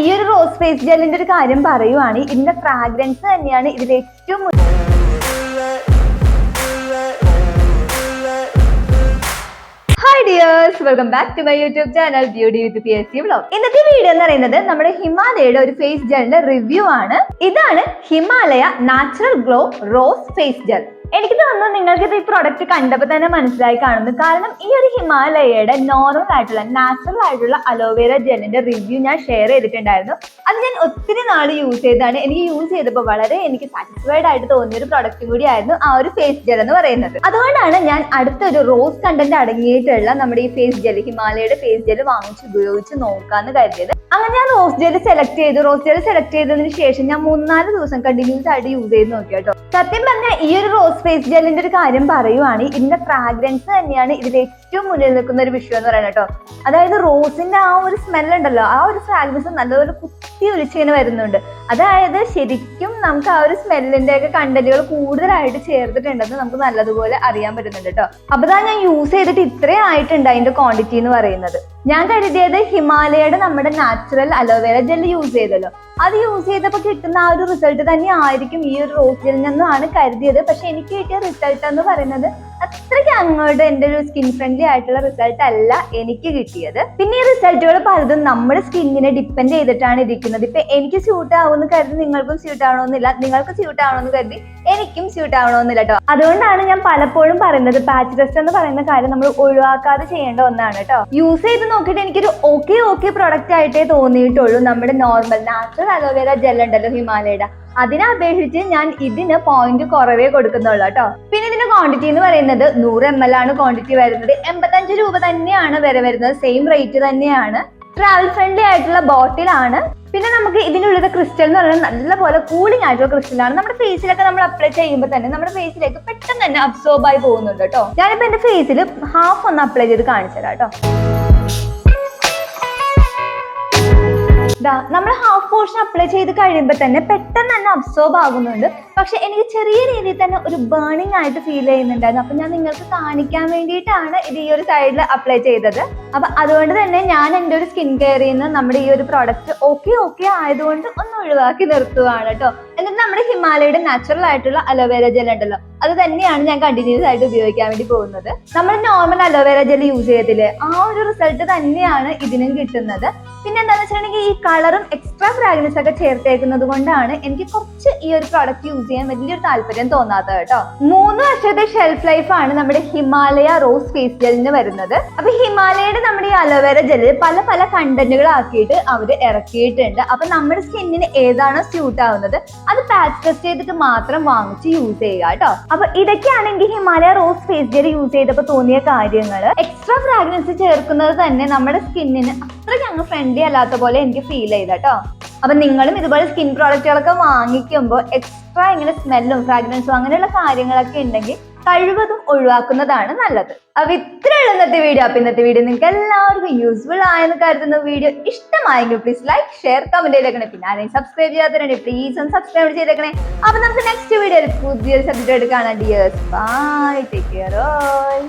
ഈ ഒരു rose face ജെല്ലിന്റെ ഒരു കാര്യം പറയുവാണ്, ഇതിന്റെ ഫ്രാഗ്രൻസ് തന്നെയാണ് ഇതിൽ ഏറ്റവും hi dears, welcome back to my YouTube channel beauty with PSC vlog. ഇന്നത്തെ വീഡിയോ എന്ന് പറയുന്നത് നമ്മുടെ ഹിമാലയയുടെ ഒരു ഫേസ് ജെല്ലിന്റെ റിവ്യൂ ആണ്. ഇതാണ് Himalaya natural glow rose face gel. എനിക്ക് തോന്നുന്നു നിങ്ങൾക്ക് ഈ പ്രൊഡക്റ്റ് കണ്ടപ്പോൾ തന്നെ മനസ്സിലായി കാണുന്നു. കാരണം ഈ ഒരു ഹിമാലയയുടെ നോർമൽ ആയിട്ടുള്ള നാച്ചുറൽ ആയിട്ടുള്ള അലോവേര ജെല്ലിന്റെ റിവ്യൂ ഞാൻ ഷെയർ ചെയ്തിട്ടുണ്ടായിരുന്നു. അത് ഞാൻ ഒത്തിരി നാൾ യൂസ് ചെയ്തതാണ്. എനിക്ക് യൂസ് ചെയ്തപ്പോൾ വളരെ എനിക്ക് സാറ്റിസ്ഫൈഡ് ആയിട്ട് തോന്നിയ ഒരു പ്രൊഡക്റ്റും കൂടി ആയിരുന്നു ആ ഒരു ഫേസ് ജെൽ എന്ന് പറയുന്നത്. അതുകൊണ്ടാണ് ഞാൻ അടുത്തൊരു റോസ് കണ്ടന്റ് അടങ്ങിയിട്ടുള്ള നമ്മുടെ ഈ ഫേസ് ജെൽ, ഹിമാലയയുടെ ഫേസ് ജെൽ വാങ്ങിച്ച് ഉപയോഗിച്ച് നോക്കാന്ന് കരുതിയത്. അങ്ങനെ ഞാൻ റോസ് ജെൽ സെലക്ട് ചെയ്തു. റോസ് ജെൽ സെലക്ട് ചെയ്തതിന് ശേഷം ഞാൻ 3-4 ദിവസം കണ്ടിന്യൂസ് ആയിട്ട് യൂസ് ചെയ്ത് നോക്കി കേട്ടോ. സത്യം പറഞ്ഞാൽ ഈ ഒരു റോസ് ഫേസ് ജെല്ലിന്റെ ഒരു കാര്യം പറയുവാണ്, ഇതിന്റെ ഫ്രാഗ്രൻസ് തന്നെയാണ് ഇതിൽ ഏറ്റവും മുന്നിൽ നിൽക്കുന്ന ഒരു വിഷയം എന്ന് പറയുന്നത് കേട്ടോ. അതായത് റോസിന്റെ ആ ഒരു സ്മെൽ ഉണ്ടല്ലോ, ആ ഒരു ഫ്രാഗ്രൻസ് നല്ലപോലെ കുത്തി ഒലിച്ചിങ്ങനെ വരുന്നുണ്ട്. അതായത് ശരിക്കും നമുക്ക് ആ ഒരു സ്മെല്ലിന്റെ ഒക്കെ കണ്ടന്റുകൾ കൂടുതലായിട്ട് ചേർത്തിട്ടുണ്ടെന്ന് നമുക്ക് നല്ലതുപോലെ അറിയാൻ പറ്റുന്നുണ്ട് കേട്ടോ. അപ്പൊ ഞാൻ യൂസ് ചെയ്തിട്ട് ഇത്രയും ആയിട്ടുണ്ട് അതിന്റെ ക്വാണ്ടിറ്റി എന്ന് പറയുന്നത്. ഞാൻ കരുതിയത് ഹിമാലയയുടെ നമ്മുടെ നാച്ചുറൽ അലോവേര ജെൽ യൂസ് ചെയ്തല്ലോ, അത് യൂസ് ചെയ്തപ്പോൾ കിട്ടുന്ന ആ ഒരു റിസൾട്ട് തന്നെ ആയിരിക്കും ഈ ഒരു റോസ് ജെല്ലിൽ നിന്നാണ് കരുതിയത്. പക്ഷെ എനിക്ക് കിട്ടിയ റിസൾട്ട് എന്ന് പറയുന്നത് അത്രയ്ക്ക് അങ്ങോട്ട് എൻ്റെ ഒരു സ്കിൻ ഫ്രണ്ട്ലി ആയിട്ടുള്ള റിസൾട്ട് അല്ല എനിക്ക് കിട്ടിയത്. പിന്നെ ഈ റിസൾട്ടുകൾ പലതും നമ്മുടെ സ്കിന്നിനെ ഡിപ്പെൻഡ് ചെയ്തിട്ടാണ് ഇരിക്കുന്നത്. ഇപ്പൊ എനിക്ക് സ്യൂട്ട് ആവുമെന്ന് കരുതി നിങ്ങൾക്കും സ്യൂട്ട് ആവണമെന്നില്ല, നിങ്ങൾക്ക് സ്യൂട്ട് ആവണമെന്ന് കരുതി എനിക്കും സ്യൂട്ട് ആവണമെന്നില്ല കേട്ടോ. അതുകൊണ്ടാണ് ഞാൻ പലപ്പോഴും പറയുന്നത് പാച്ച് ടെസ്റ്റ് എന്ന് പറയുന്ന കാര്യം നമ്മൾ ഒഴിവാക്കാതെ ചെയ്യേണ്ട ഒന്നാണ് കേട്ടോ. യൂസ് ചെയ്ത് നോക്കിയിട്ട് എനിക്കൊരു ഓക്കെ പ്രൊഡക്റ്റ് ആയിട്ടേ തോന്നിയിട്ടുള്ളൂ. നമ്മുടെ നോർമൽ നാച്ചുറൽ അലോവേര ജെൽ ഉണ്ടല്ലോ ഹിമാലയയുടെ, അതിനെ അപേക്ഷിച്ച് ഞാൻ ഇതിന് പോയിന്റ് കുറവേ കൊടുക്കുന്നുള്ളൂ കേട്ടോ. പിന്നെ ഇതിന്റെ ക്വാണ്ടിറ്റി എന്ന് പറയുന്നത് 100 ml ആണ് ക്വാണ്ടിറ്റി വരുന്നത്. 85 രൂപ തന്നെയാണ് വില വരുന്നത്, സെയിം റേറ്റ് തന്നെയാണ്. ട്രാവൽ ഫ്രണ്ട്ലി ആയിട്ടുള്ള ബോട്ടിലാണ്. പിന്നെ നമുക്ക് ഇതിനുള്ള ക്രിസ്റ്റൽ എന്ന് പറയുന്നത് നല്ലപോലെ കൂളിംഗ് ആയിട്ടുള്ള ക്രിസ്റ്റലാണ്. നമ്മുടെ ഫേസിലൊക്കെ നമ്മൾ അപ്ലൈ ചെയ്യുമ്പോൾ തന്നെ നമ്മുടെ ഫേസിലേക്ക് പെട്ടെന്ന് തന്നെ അബ്സോർബ് ആയി പോകുന്നുണ്ട് കേട്ടോ. ഞാനിപ്പോ എന്റെ ഫേസിൽ ഹാഫ് ഒന്ന് അപ്ലൈ ചെയ്ത് കാണിച്ചു തരാം കേട്ടോ. നമ്മൾ ഹാഫ് പോർഷൻ അപ്ലൈ ചെയ്ത് കഴിയുമ്പോൾ തന്നെ പെട്ടെന്ന് തന്നെ അബ്സോർബ് ആകുന്നുണ്ട്. പക്ഷെ എനിക്ക് ചെറിയ രീതിയിൽ തന്നെ ഒരു ബേണിംഗ് ആയിട്ട് ഫീൽ ചെയ്യുന്നുണ്ടായിരുന്നു. അപ്പൊ ഞാൻ നിങ്ങൾക്ക് കാണിക്കാൻ വേണ്ടിയിട്ടാണ് ഇത് ഈ ഒരു സൈഡിൽ അപ്ലൈ ചെയ്തത്. അപ്പൊ അതുകൊണ്ട് തന്നെ ഞാൻ എൻ്റെ ഒരു സ്കിൻ കെയറിൽ നിന്ന് നമ്മുടെ ഈ ഒരു പ്രോഡക്റ്റ് ഓക്കെ ആയതുകൊണ്ട് ഒന്ന് ഒഴിവാക്കി നിർത്തുകയാണ് കേട്ടോ. എന്നിട്ട് നമ്മുടെ ഹിമാലയയുടെ നാച്ചുറൽ ആയിട്ടുള്ള അലോവേര ജെൽ ഉണ്ടല്ലോ, അത് തന്നെയാണ് ഞാൻ കണ്ടിന്യൂസ് ആയിട്ട് ഉപയോഗിക്കാൻ വേണ്ടി പോകുന്നത്. നമ്മൾ നോർമൽ അലോവേര ജെൽ യൂസ് ചെയ്തില്ലേ, ആ ഒരു റിസൾട്ട് തന്നെയാണ് ഇതിനും കിട്ടുന്നത്. പിന്നെ എന്താണെന്ന് വെച്ചിട്ടുണ്ടെങ്കിൽ ഈ കളറും എക്സ്ട്രാ ഫ്രാഗ്രൻസ് ഒക്കെ ചേർത്തേക്കുന്നത് കൊണ്ടാണ് എനിക്ക് കുറച്ച് ഈ ഒരു പ്രോഡക്റ്റ് യൂസ് ചെയ്യാൻ വലിയൊരു താല്പര്യം തോന്നാത്തത് കേട്ടോ. 3 വർഷത്തെ ഷെൽഫ് ലൈഫ് ആണ് നമ്മുടെ ഹിമാലയ റോസ് ഫേസ് ജെല്ലിന് വരുന്നത്. അപ്പൊ ഹിമാലയയുടെ നമ്മുടെ ഈ അലോവേര ജെല്ലിൽ പല കണ്ടന്റുകൾ ആക്കിയിട്ട് അവർ ഇറക്കിയിട്ടുണ്ട്. അപ്പൊ നമ്മുടെ സ്കിന്നിന് ഏതാണോ സ്യൂട്ട് ആവുന്നത് അത് പാച്ച് ടെസ്റ്റ് ചെയ്തിട്ട് മാത്രം വാങ്ങിച്ച് യൂസ് ചെയ്യുക കേട്ടോ. അപ്പൊ ഇതൊക്കെയാണെങ്കിൽ Himalaya rose face gel use ചെയ്തപ്പോൾ തോന്നിയ കാര്യങ്ങൾ. എക്സ്ട്രാ ഫ്രാഗ്രൻസ് ചേർക്കുന്നത് തന്നെ നമ്മുടെ സ്കിന്നിന് അത്രയ്ക്ക് അങ്ങ് ഫ്രണ്ട്ലി അല്ലാത്ത പോലെ എനിക്ക് ഫീൽ ചെയ്ത കേട്ടോ. അപ്പൊ നിങ്ങളും ഇതുപോലെ സ്കിൻ പ്രോഡക്റ്റുകളൊക്കെ വാങ്ങിക്കുമ്പോൾ എക്സ്ട്രാ ഇങ്ങനെ സ്മെല്ലും ഫ്രാഗ്രൻസും അങ്ങനെയുള്ള കാര്യങ്ങളൊക്കെ ഉണ്ടെങ്കിൽ കഴിവതും ഒഴിവാക്കുന്നതാണ് നല്ലത്. അപ്പൊ ഇത്രയുള്ള ഇന്നത്തെ വീഡിയോ. അപ്പൊ ഇന്നത്തെ വീഡിയോ നിങ്ങൾക്ക് എല്ലാവർക്കും യൂസ്ഫുൾ ആയെന്ന് കരുതുന്ന വീഡിയോ ഇഷ്ടമായെങ്കിൽ പ്ലീസ് ലൈക്ക്, ഷെയർ, കമന്റ് ചെയ്തേക്കണേ. പിന്നെ ആരെയും സബ്സ്ക്രൈബ് ചെയ്യാത്തവരുണ്ട് പ്ലീസ് ഒന്ന് സബ്സ്ക്രൈബ് ചെയ്തേക്കണേ. അപ്പൊ നമുക്ക് നെക്സ്റ്റ് വീഡിയോയിൽ പുതിയൊരു സബ്ജക്റ്റ് ആയിട്ട് കാണാം. Dears, bye, take care all.